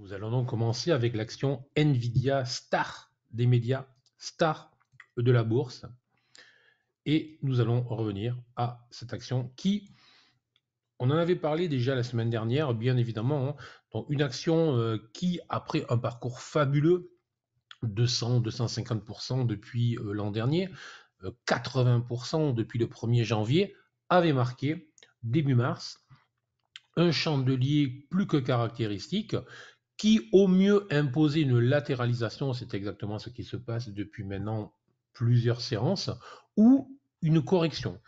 Nous allons donc commencer avec l'action Nvidia, star des médias, star de la bourse. Et nous allons revenir à cette action qui, on en avait parlé déjà la semaine dernière, bien évidemment. Donc une action qui, après un parcours fabuleux, 200-250% depuis l'an dernier, 80% depuis le 1er janvier, avait marqué, début mars, un chandelier plus que caractéristique qui au mieux imposait une latéralisation, c'est exactement ce qui se passe depuis maintenant plusieurs séances, ou une correction.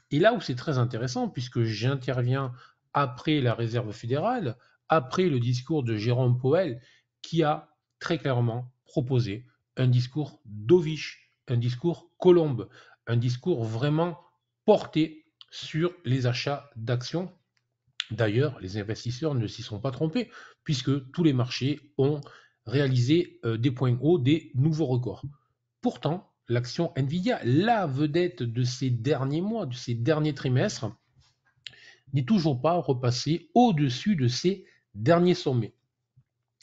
Et là où c'est très intéressant, puisque j'interviens après la Réserve fédérale, après le discours de Jérôme Powell, qui a très clairement proposé un discours dovish, un discours colombe, un discours vraiment porté sur les achats d'actions. D'ailleurs, les investisseurs ne s'y sont pas trompés, puisque tous les marchés ont réalisé des points hauts, des nouveaux records. Pourtant, l'action Nvidia, la vedette de ces derniers mois, de ces derniers trimestres, n'est toujours pas repassée au-dessus de ces derniers sommets.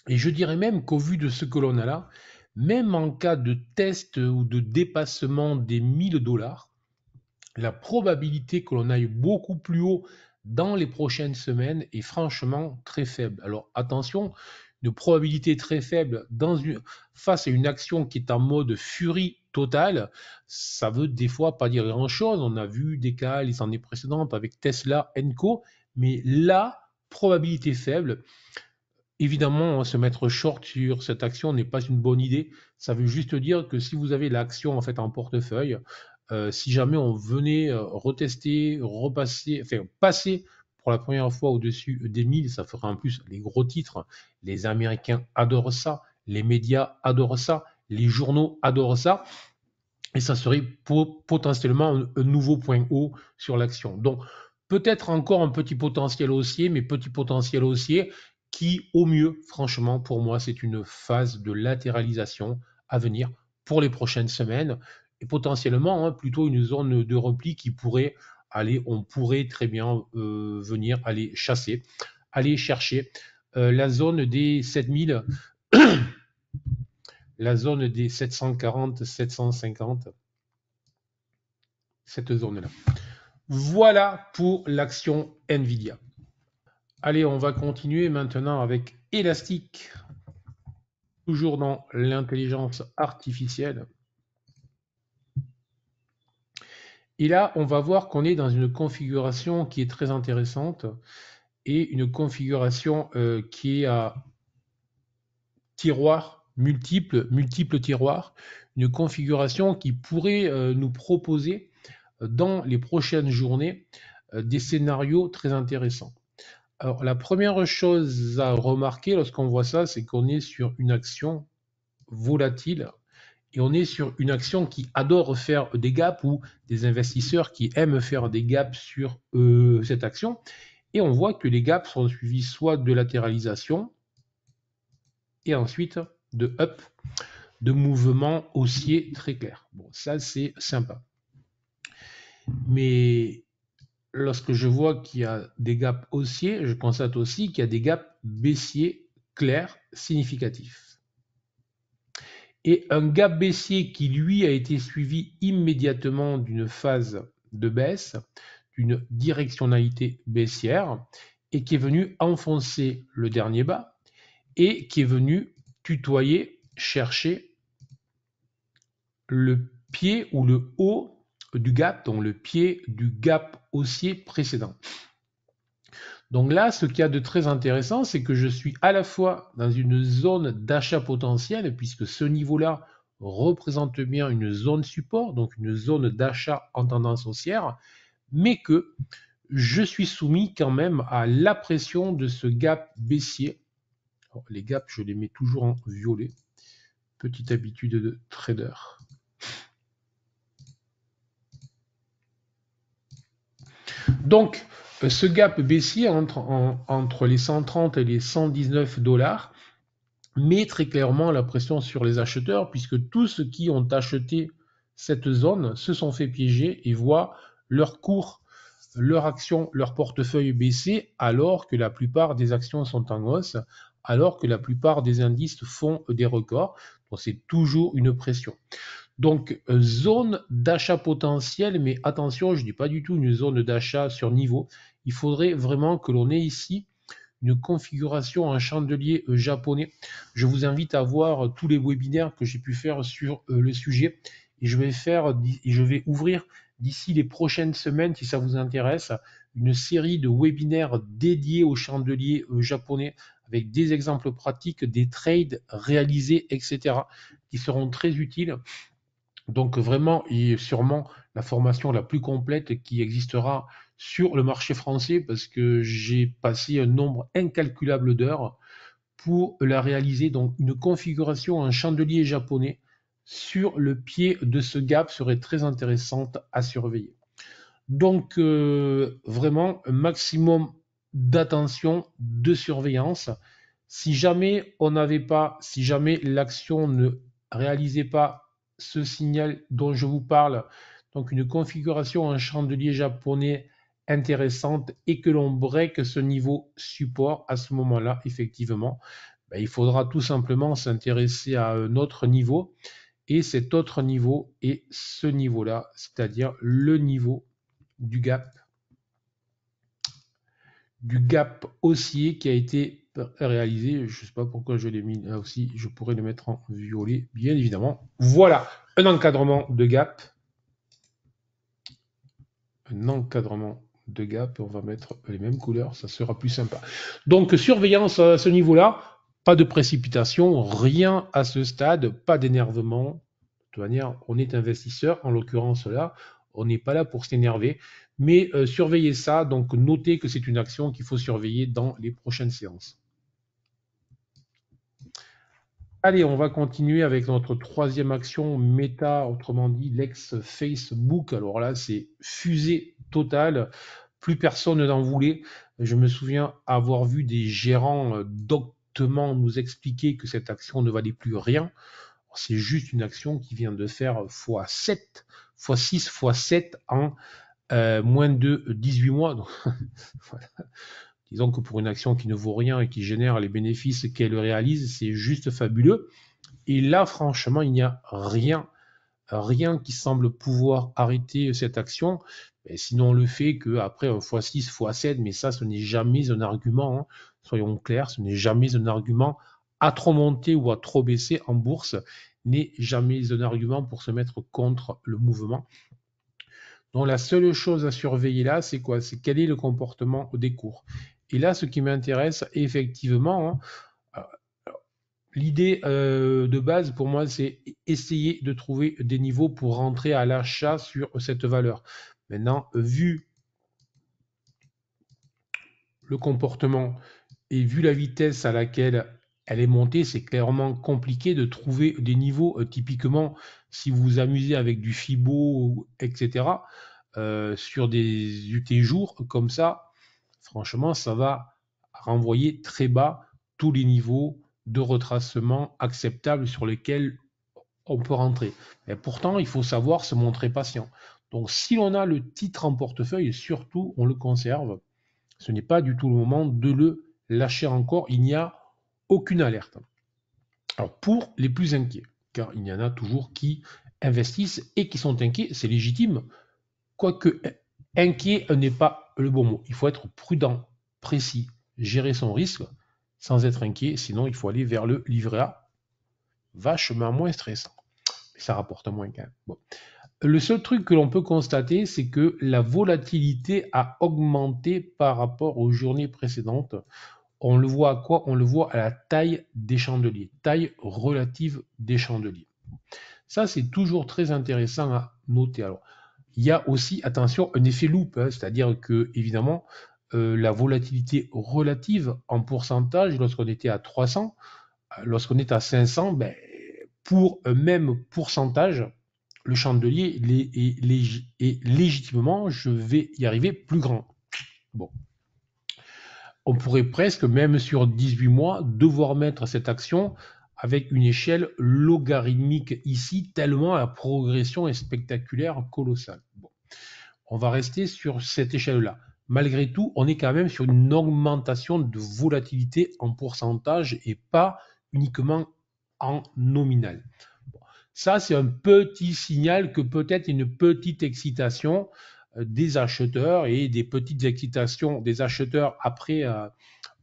Et je dirais même qu'au vu de ce que l'on a là, même en cas de test ou de dépassement des 1000 $, la probabilité que l'on aille beaucoup plus haut dans les prochaines semaines est franchement très faible. Alors attention, une probabilité très faible face à une action qui est en mode furie totale, ça veut des fois pas dire grand-chose. On a vu des cas les années précédentes avec Tesla, Co, mais là, probabilité faible. Évidemment, se mettre short sur cette action n'est pas une bonne idée. Ça veut juste dire que si vous avez l'action en fait en portefeuille, si jamais on venait retester, repasser, enfin passer pour la première fois au-dessus des 1000, ça fera en plus les gros titres. Les Américains adorent ça, les médias adorent ça, les journaux adorent ça. Et ça serait potentiellement un nouveau point haut sur l'action. Donc peut-être encore un petit potentiel haussier, mais petit potentiel haussier qui, au mieux, franchement, pour moi, c'est une phase de latéralisation à venir pour les prochaines semaines et potentiellement plutôt une zone de repli qui pourrait aller, on pourrait très bien venir aller chasser, aller chercher la zone des 7000, la zone des 740, 750, cette zone-là. Voilà pour l'action Nvidia. Allez, on va continuer maintenant avec Elastic, toujours dans l'intelligence artificielle. Et là, on va voir qu'on est dans une configuration qui est très intéressante et une configuration qui est à tiroirs multiples tiroirs, une configuration qui pourrait nous proposer dans les prochaines journées des scénarios très intéressants. Alors, la première chose à remarquer lorsqu'on voit ça, c'est qu'on est sur une action volatile et on est sur une action qui adore faire des gaps ou des investisseurs qui aiment faire des gaps sur cette action. Et on voit que les gaps sont suivis soit de latéralisation et ensuite de up, de mouvements haussiers très clairs. Bon, ça c'est sympa. Mais lorsque je vois qu'il y a des gaps haussiers, je constate aussi qu'il y a des gaps baissiers clairs, significatifs. Et un gap baissier qui, lui, a été suivi immédiatement d'une phase de baisse, d'une directionnalité baissière, et qui est venu enfoncer le dernier bas, et qui est venu tutoyer, chercher le pied ou le haut du gap, donc le pied du gap haussier précédent. Donc là, ce qu'il y a de très intéressant, c'est que je suis à la fois dans une zone d'achat potentiel, puisque ce niveau-là représente bien une zone support, donc une zone d'achat en tendance haussière, mais que je suis soumis quand même à la pression de ce gap baissier. Alors, les gaps, je les mets toujours en violet. Petite habitude de trader. Donc, ce gap baissier entre les 130 et les 119 $, met très clairement la pression sur les acheteurs, puisque tous ceux qui ont acheté cette zone se sont fait piéger et voient leur cours, leur action, leur portefeuille baisser, alors que la plupart des actions sont en hausse, alors que la plupart des indices font des records. Donc c'est toujours une pression. Donc zone d'achat potentiel, mais attention, je ne dis pas du tout une zone d'achat sur niveau. Il faudrait vraiment que l'on ait ici une configuration en chandelier japonais. Je vous invite à voir tous les webinaires que j'ai pu faire sur le sujet et je vais ouvrir d'ici les prochaines semaines, si ça vous intéresse, une série de webinaires dédiés au chandelier japonais avec des exemples pratiques, des trades réalisés, etc., qui seront très utiles. Donc vraiment, et sûrement la formation la plus complète qui existera sur le marché français parce que j'ai passé un nombre incalculable d'heures pour la réaliser. Donc une configuration en chandelier japonais sur le pied de ce gap serait très intéressante à surveiller. Donc vraiment un maximum d'attention, de surveillance. Si jamais si jamais l'action ne réalisait pas ce signal dont je vous parle, donc une configuration en chandelier japonais intéressante et que l'on break ce niveau support, à ce moment-là, effectivement, il faudra tout simplement s'intéresser à un autre niveau. Et cet autre niveau est ce niveau-là, c'est-à-dire le niveau du gap haussier qui a été réalisé. Je ne sais pas pourquoi je l'ai mis là aussi. Je pourrais le mettre en violet, bien évidemment. Voilà, un encadrement de gap. Un encadrement de gap. On va mettre les mêmes couleurs, ça sera plus sympa. Donc, surveillance à ce niveau-là. Pas de précipitation, rien à ce stade, pas d'énervement. De toute manière, on est investisseur, en l'occurrence là. On n'est pas là pour s'énerver. Mais surveillez ça, donc notez que c'est une action qu'il faut surveiller dans les prochaines séances. Allez, on va continuer avec notre troisième action Meta, autrement dit l'ex-Facebook. Alors là, c'est fusée totale. Plus personne n'en voulait. Je me souviens avoir vu des gérants doctement nous expliquer que cette action ne valait plus rien. C'est juste une action qui vient de faire x7, x6, x7 en moins de 18 mois. Donc, voilà. Disons que pour une action qui ne vaut rien et qui génère les bénéfices qu'elle réalise, c'est juste fabuleux. Et là, franchement, il n'y a rien qui semble pouvoir arrêter cette action. Mais sinon, le fait qu'après un x6, x7, mais ça, ce n'est jamais un argument, hein. Soyons clairs, ce n'est jamais un argument à trop monter ou à trop baisser en bourse, n'est jamais un argument pour se mettre contre le mouvement. Donc la seule chose à surveiller là, c'est quoi? C'est quel est le comportement des cours. Et là, ce qui m'intéresse, effectivement, hein, l'idée de base pour moi, c'est essayer de trouver des niveaux pour rentrer à l'achat sur cette valeur. Maintenant, vu le comportement et vu la vitesse à laquelle elle est montée, c'est clairement compliqué de trouver des niveaux. Typiquement, si vous vous amusez avec du Fibo, etc., sur des UT jours comme ça, franchement, ça va renvoyer très bas tous les niveaux de retracement acceptables sur lesquels on peut rentrer. Et pourtant, il faut savoir se montrer patient. Donc, si l'on a le titre en portefeuille, surtout, on le conserve. Ce n'est pas du tout le moment de le lâcher encore. Il n'y a aucune alerte. Alors, pour les plus inquiets, car il y en a toujours qui investissent et qui sont inquiets, c'est légitime. Quoique inquiet n'est pas le bon mot. Il faut être prudent, précis, gérer son risque sans être inquiet. Sinon, il faut aller vers le livret A. Vachement moins stressant. Mais ça rapporte moins quand même. Bon. Le seul truc que l'on peut constater, c'est que la volatilité a augmenté par rapport aux journées précédentes. On le voit à quoi? On le voit à la taille des chandeliers, taille relative des chandeliers. Ça, c'est toujours très intéressant à noter. Alors, il y a aussi, attention, un effet loupe, hein, c'est-à-dire que, évidemment, la volatilité relative en pourcentage, lorsqu'on était à 300, lorsqu'on est à 500, pour un même pourcentage, le chandelier est légitimement, je vais y arriver, plus grand. Bon. On pourrait presque, même sur 18 mois, devoir mettre cette action avec une échelle logarithmique ici, tellement la progression est spectaculaire, colossale. Bon. On va rester sur cette échelle-là. malgré tout, on est quand même sur une augmentation de volatilité en pourcentage et pas uniquement en nominal. Ça, c'est un petit signal que peut-être une petite excitation des acheteurs et des petites excitations des acheteurs après un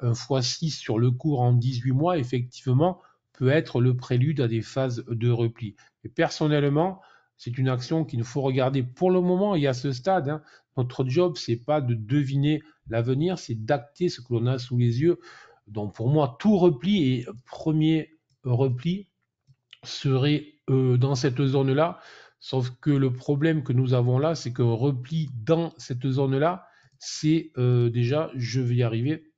x6 sur le cours en 18 mois, effectivement, peut être le prélude à des phases de repli. Et personnellement, c'est une action qu'il nous faut regarder pour le moment et à ce stade. Hein, notre job, c'est pas de deviner l'avenir, c'est d'acter ce que l'on a sous les yeux. Donc pour moi, tout repli et premier repli serait dans cette zone-là. Sauf que le problème que nous avons là, c'est qu'un repli dans cette zone-là, c'est déjà, je vais y arriver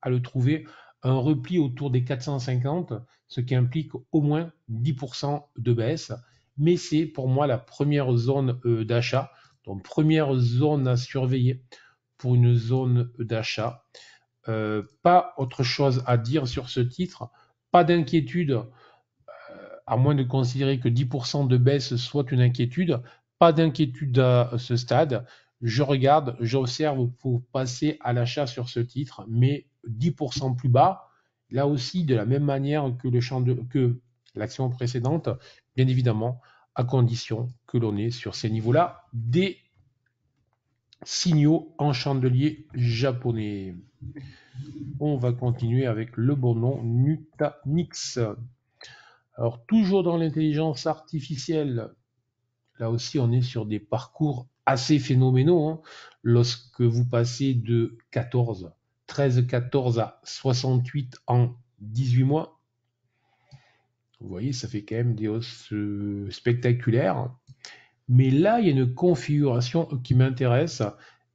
à le trouver, un repli autour des 450, ce qui implique au moins 10% de baisse. Mais c'est pour moi la première zone d'achat. Donc première zone à surveiller pour une zone d'achat. Pas autre chose à dire sur ce titre. Pas d'inquiétude à moins de considérer que 10% de baisse soit une inquiétude, pas d'inquiétude à ce stade. Je regarde, j'observe pour passer à l'achat sur ce titre, mais 10% plus bas, là aussi de la même manière que l'action précédente, bien évidemment, à condition que l'on ait sur ces niveaux-là des signaux en chandelier japonais. On va continuer avec le bon nom Nutanix. Alors, toujours dans l'intelligence artificielle, là aussi, on est sur des parcours assez phénoménaux. Hein. Lorsque vous passez de 13-14 à 68 en 18 mois, vous voyez, ça fait quand même des hausses spectaculaires. Mais là, il y a une configuration qui m'intéresse.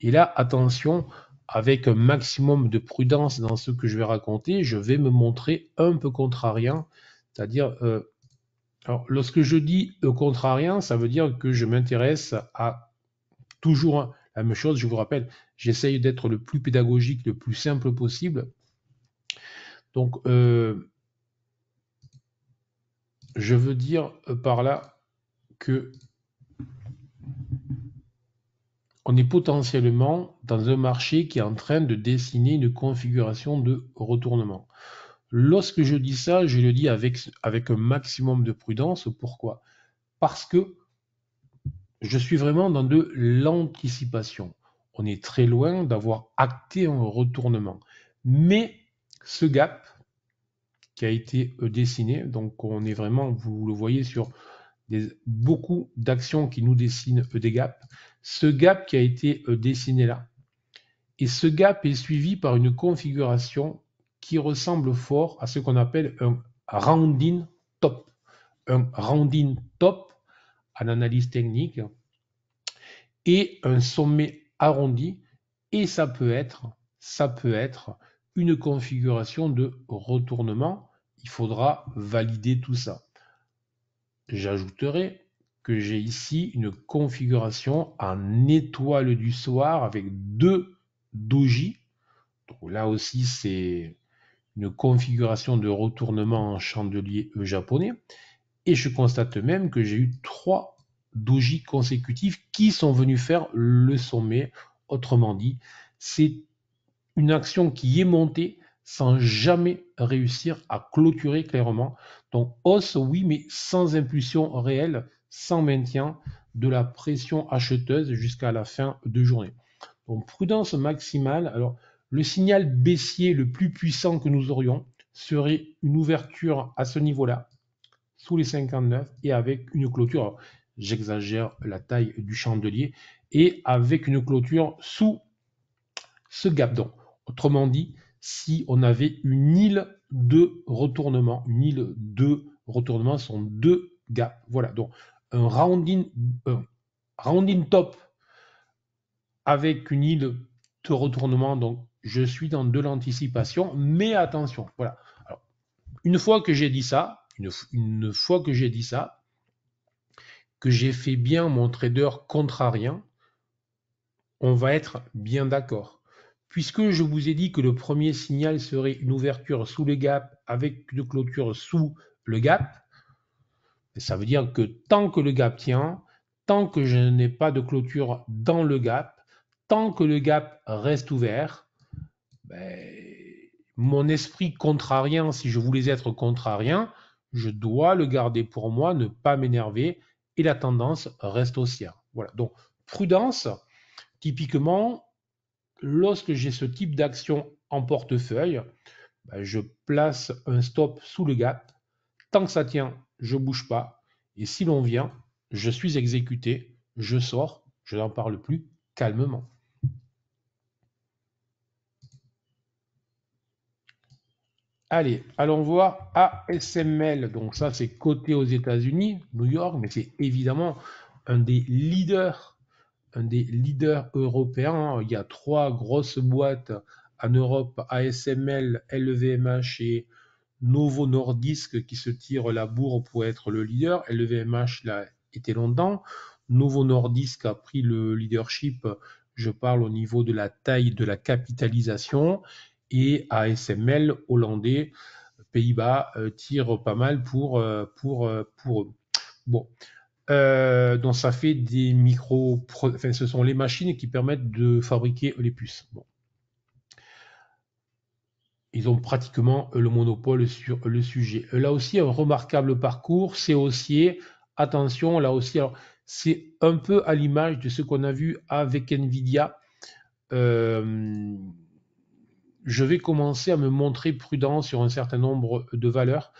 Et là, attention, avec un maximum de prudence dans ce que je vais raconter, je vais me montrer un peu contrariant. C'est-à-dire, alors, lorsque je dis contrariant, ça veut dire que je m'intéresse à toujours la même chose. Je vous rappelle, j'essaye d'être le plus pédagogique, le plus simple possible. Donc, je veux dire par là que on est potentiellement dans un marché qui est en train de dessiner une configuration de retournement. Lorsque je dis ça, je le dis avec un maximum de prudence. Pourquoi? Parce que je suis vraiment dans de l'anticipation. On est très loin d'avoir acté un retournement. Mais ce gap qui a été dessiné, donc on est vraiment, vous le voyez sur beaucoup d'actions qui nous dessinent des gaps, ce gap qui a été dessiné là, et ce gap est suivi par une configuration qui ressemble fort à ce qu'on appelle un rounding top. Un rounding top en analyse technique et un sommet arrondi, et ça peut être une configuration de retournement. Il faudra valider tout ça. J'ajouterai que j'ai ici une configuration en étoile du soir avec deux doji. Donc là aussi, c'est une configuration de retournement en chandelier japonais. Et je constate même que j'ai eu 3 doji consécutifs qui sont venus faire le sommet. Autrement dit, c'est une action qui est montée sans jamais réussir à clôturer clairement. Donc hausse, oui, mais sans impulsion réelle, sans maintien de la pression acheteuse jusqu'à la fin de journée. Donc prudence maximale. Alors le signal baissier le plus puissant que nous aurions serait une ouverture à ce niveau-là, sous les 59 et avec une clôture, j'exagère la taille du chandelier, et avec une clôture sous ce gap. Donc, autrement dit, si on avait une île de retournement, sont deux gaps. Voilà, donc un rounding top avec une île de retournement, donc je suis dans de l'anticipation, mais attention, voilà. Alors, une fois que j'ai dit ça, que j'ai fait bien mon trader contrarien, on va être bien d'accord. Puisque je vous ai dit que le premier signal serait une ouverture sous le gap avec une clôture sous le gap, ça veut dire que tant que le gap tient, tant que je n'ai pas de clôture dans le gap, tant que le gap reste ouvert, ben, mon esprit contrarien, si je voulais être contrarien, je dois le garder pour moi, ne pas m'énerver, et la tendance reste haussière. Voilà, donc prudence, typiquement, lorsque j'ai ce type d'action en portefeuille, ben, je place un stop sous le gap. Tant que ça tient, je ne bouge pas. Et si l'on vient, je suis exécuté, je sors, je n'en parle plus calmement. Allez, allons voir ASML. Donc ça, c'est coté aux États-Unis, New York, mais c'est évidemment un des leaders européens. Il y a 3 grosses boîtes en Europe, ASML, LVMH et Novo Nordisk qui se tirent la bourre pour être le leader. LVMH l'a été longtemps. Novo Nordisk a pris le leadership, je parle au niveau de la taille de la capitalisation. Et ASML, hollandais, Pays-Bas, tire pas mal pour eux. Bon. Donc ça fait des enfin, ce sont les machines qui permettent de fabriquer les puces. Bon. Ils ont pratiquement le monopole sur le sujet. Là aussi, un remarquable parcours, c'est haussier. Attention, là aussi, c'est un peu à l'image de ce qu'on a vu avec Nvidia. Je vais commencer à me montrer prudent sur un certain nombre de valeurs.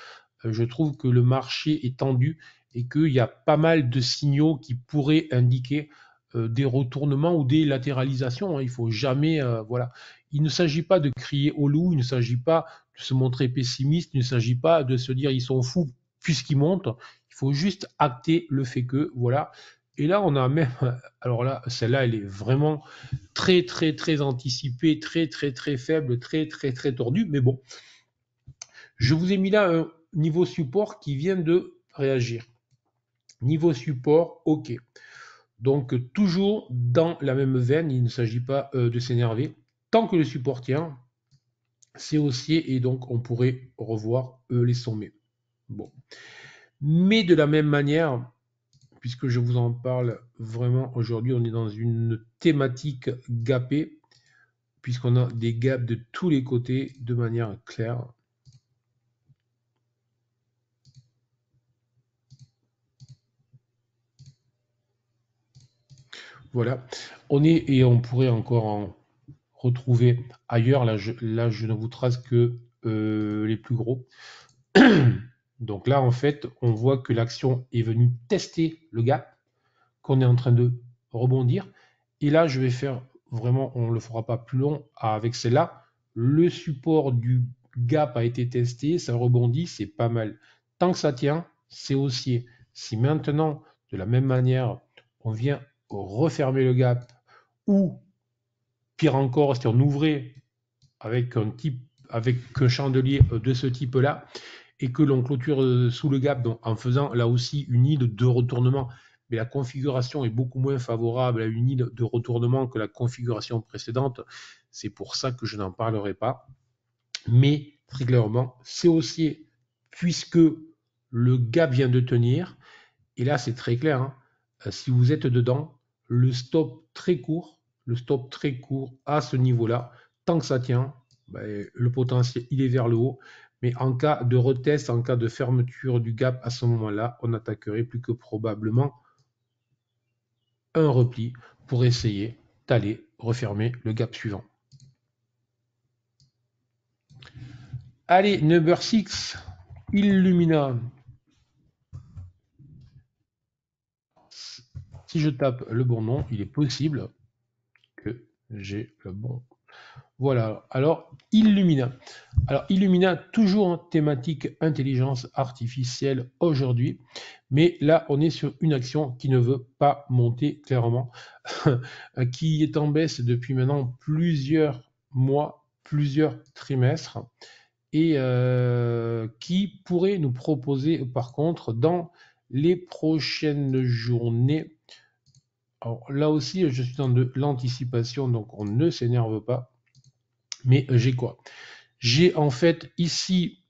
Je trouve que le marché est tendu et qu'il y a pas mal de signaux qui pourraient indiquer des retournements ou des latéralisations. Il ne faut jamais, voilà. Il ne s'agit pas de crier au loup, il ne s'agit pas de se montrer pessimiste, il ne s'agit pas de se dire ils sont fous puisqu'ils montent. Il faut juste acter le fait que, voilà. Et là, on a même, alors là, celle-là, elle est vraiment très, très, très anticipée, très, très, très faible, très, très, très tordue. Mais bon, je vous ai mis là un niveau support qui vient de réagir. Niveau support, OK. Donc, toujours dans la même veine, il ne s'agit pas de s'énerver. Tant que le support tient, c'est haussier et donc on pourrait revoir les sommets. Bon. Mais de la même manière, puisque je vous en parle vraiment aujourd'hui, on est dans une thématique gapée, puisqu'on a des gaps de tous les côtés de manière claire. Voilà, et on pourrait encore en retrouver ailleurs. Là, je ne vous trace que les plus gros. Donc là, en fait, on voit que l'action est venue tester le gap, qu'on est en train de rebondir. Et là, je vais faire vraiment, on ne le fera pas plus long avec celle-là. Le support du gap a été testé, ça rebondit, c'est pas mal. Tant que ça tient, c'est haussier. Si maintenant, de la même manière, on vient refermer le gap, ou pire encore, si on ouvrait avec un chandelier de ce type-là, et que l'on clôture sous le gap, donc en faisant là aussi une île de retournement, mais la configuration est beaucoup moins favorable à une île de retournement que la configuration précédente. C'est pour ça que je n'en parlerai pas. Mais très clairement, c'est haussier puisque le gap vient de tenir. Et là, c'est très clair. Hein. Si vous êtes dedans, le stop très court à ce niveau-là, tant que ça tient, ben, le potentiel, il est vers le haut. Mais en cas de retest, en cas de fermeture du gap à ce moment-là, on attaquerait plus que probablement un repli pour essayer d'aller refermer le gap suivant. Allez, number 6, Illumina. Si je tape le bon nom, il est possible que j'ai le bon. Voilà, alors Illumina. Alors Illumina, toujours en thématique intelligence artificielle aujourd'hui, mais là on est sur une action qui ne veut pas monter clairement, qui est en baisse depuis maintenant plusieurs mois, plusieurs trimestres, et qui pourrait nous proposer par contre dans les prochaines journées. Alors là aussi, je suis dans de l'anticipation, donc on ne s'énerve pas. Mais j'ai quoi? J'ai en fait ici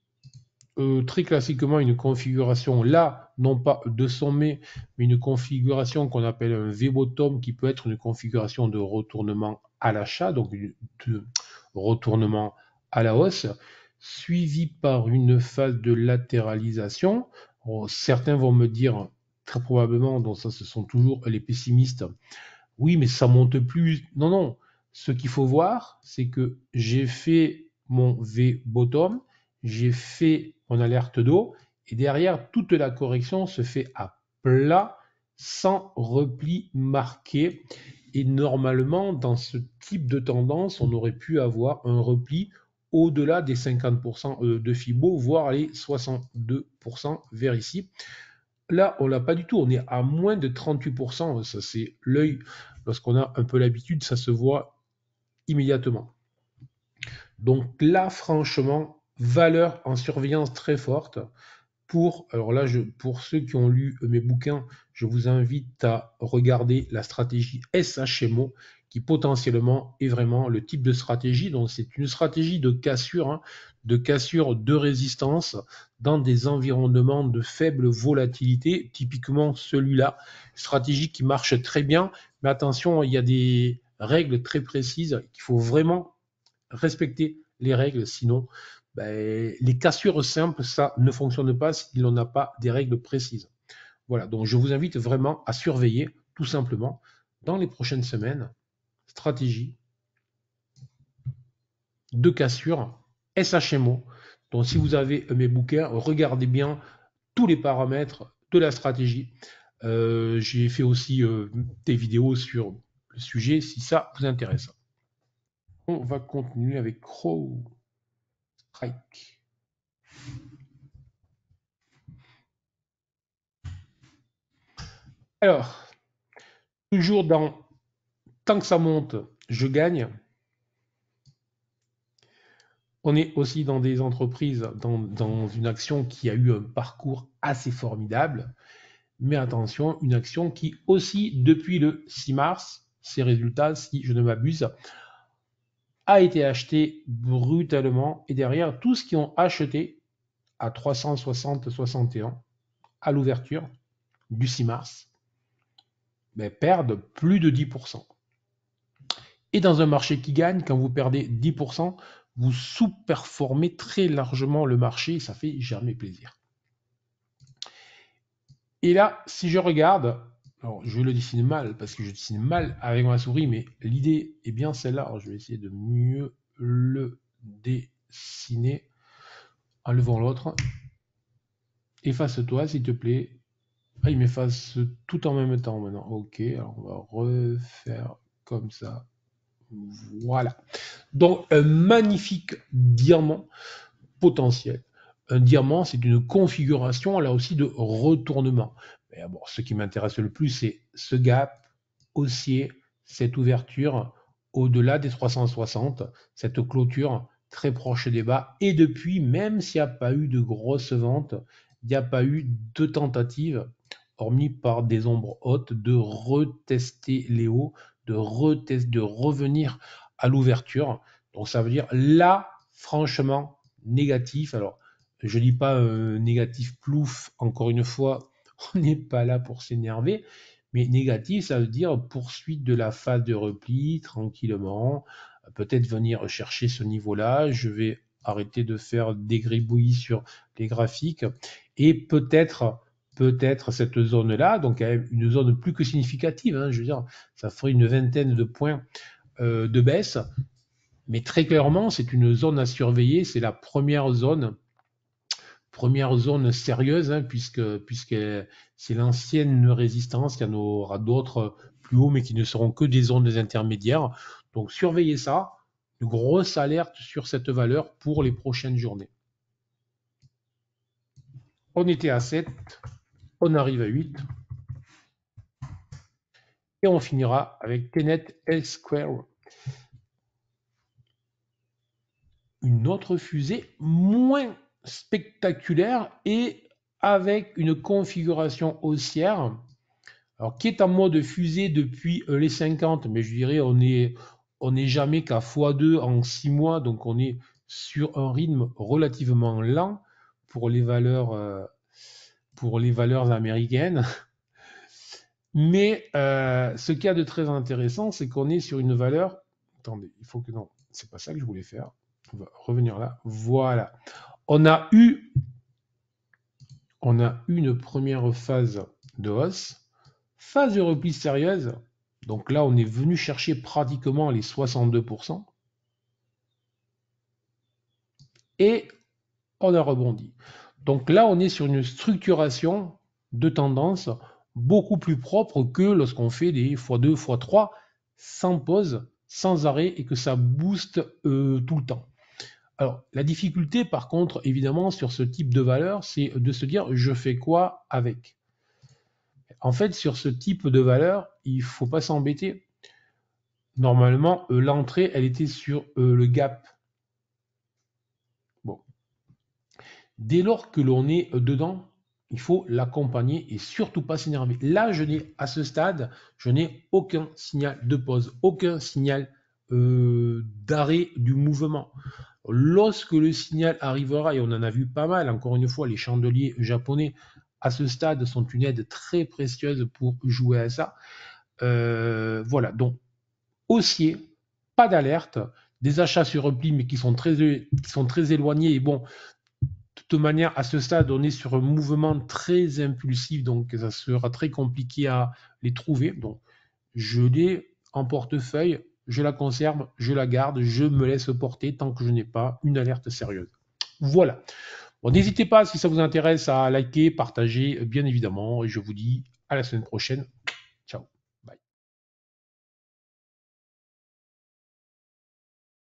très classiquement une configuration là, non pas de sommet, mais une configuration qu'on appelle un V-bottom qui peut être une configuration de retournement à l'achat, donc de retournement à la hausse, suivi par une phase de latéralisation. Certains vont me dire très probablement, donc ça ce sont toujours les pessimistes, oui mais ça monte plus. Non, non, ce qu'il faut voir, c'est que j'ai fait mon V-bottom, j'ai fait mon alerte d'eau, et derrière, toute la correction se fait à plat, sans repli marqué. Et normalement, dans ce type de tendance, on aurait pu avoir un repli au-delà des 50% de Fibo, voire les 62% vers ici. Là, on l'a pas du tout, on est à moins de 38%. Ça, c'est l'œil, lorsqu'on a un peu l'habitude, ça se voit immédiatement. Donc là, franchement, valeur en surveillance très forte. Alors là, pour ceux qui ont lu mes bouquins, je vous invite à regarder la stratégie SHMO, qui potentiellement est vraiment le type de stratégie. Donc c'est une stratégie de cassure de résistance dans des environnements de faible volatilité, typiquement celui-là. Stratégie qui marche très bien, mais attention, il y a des règles très précises qu'il faut vraiment respecter les règles, sinon les cassures simples, ça ne fonctionne pas si l'on n'a pas des règles précises. Voilà, donc je vous invite vraiment à surveiller, tout simplement, dans les prochaines semaines, stratégie de cassure SHMO. Donc si vous avez mes bouquins, regardez bien tous les paramètres de la stratégie. J'ai fait aussi des vidéos sur le sujet si ça vous intéresse. On va continuer avec Crow Strike. Alors, toujours dans tant que ça monte, je gagne. On est aussi dans des entreprises, dans une action qui a eu un parcours assez formidable. Mais attention, une action qui aussi, depuis le 6 mars, ses résultats, si je ne m'abuse, a été acheté brutalement. Et derrière, tous qui ont acheté à 360-61 à l'ouverture du 6 mars, perdent plus de 10%. Et dans un marché qui gagne, quand vous perdez 10%, vous sous-performez très largement le marché et ça fait jamais plaisir. Et là, si je regarde, alors je le dessine mal parce que je dessine mal avec ma souris, mais l'idée est bien celle-là. Alors je vais essayer de mieux le dessiner en levant l'autre. Efface-toi s'il te plaît. Ah, il m'efface tout en même temps maintenant. Ok, alors on va refaire comme ça. Voilà. Donc, un magnifique diamant potentiel. Un diamant, c'est une configuration, là aussi, de retournement. Mais bon, ce qui m'intéresse le plus, c'est ce gap haussier, cette ouverture au-delà des 360, cette clôture très proche des bas. Et depuis, même s'il n'y a pas eu de grosses ventes, il n'y a pas eu de tentative, hormis par des ombres hautes, de retester les hauts, de revenir à l'ouverture. Donc ça veut dire là, franchement, négatif. Alors, je ne dis pas négatif plouf, encore une fois, on n'est pas là pour s'énerver, mais négatif, ça veut dire poursuite de la phase de repli, tranquillement, peut-être venir chercher ce niveau-là. Je vais arrêter de faire des gribouillis sur les graphiques et peut-être cette zone-là, donc une zone plus que significative, hein, je veux dire, ça ferait une vingtaine de points de baisse, mais très clairement, c'est une zone à surveiller, c'est la première zone sérieuse, hein, puisque c'est l'ancienne résistance, il y en aura d'autres plus haut, mais qui ne seront que des zones intermédiaires. Donc surveillez ça, une grosse alerte sur cette valeur pour les prochaines journées. On était à 7, on arrive à 8. Et on finira avec Tenet L-Square. Une autre fusée moins spectaculaire et avec une configuration haussière, alors qui est en mode fusée depuis les 50, mais je dirais on n'est jamais qu'à x2 en 6 mois, donc on est sur un rythme relativement lent. pour les valeurs américaines. Mais ce qu'il y a de très intéressant, c'est qu'on est sur une valeur. Attendez, il faut que non, c'est pas ça que je voulais faire. On va revenir là. Voilà. On a eu une première phase de hausse, phase de repli sérieuse. Donc là, on est venu chercher pratiquement les 62%. Et on a rebondi. Donc là, on est sur une structuration de tendance beaucoup plus propre que lorsqu'on fait des x2, x3 sans pause, sans arrêt et que ça booste tout le temps. Alors, la difficulté, par contre, évidemment, sur ce type de valeur, c'est de se dire je fais quoi avec. En fait, sur ce type de valeur, il ne faut pas s'embêter. Normalement, l'entrée, elle était sur le gap. Bon. Dès lors que l'on est dedans, il faut l'accompagner et surtout pas s'énerver. Là, à ce stade, je n'ai aucun signal de pause, aucun signal d'arrêt du mouvement. Lorsque le signal arrivera, et on en a vu pas mal, encore une fois, les chandeliers japonais à ce stade sont une aide très précieuse pour jouer à ça. Voilà, donc haussier, pas d'alerte, des achats sur repli, mais qui sont très éloignés. Et bon, de toute manière, à ce stade, on est sur un mouvement très impulsif, donc ça sera très compliqué à les trouver. Donc, je l'ai en portefeuille, je la conserve, je la garde, je me laisse porter tant que je n'ai pas une alerte sérieuse. Voilà. Bon, n'hésitez pas, si ça vous intéresse, à liker, partager, bien évidemment, et je vous dis à la semaine prochaine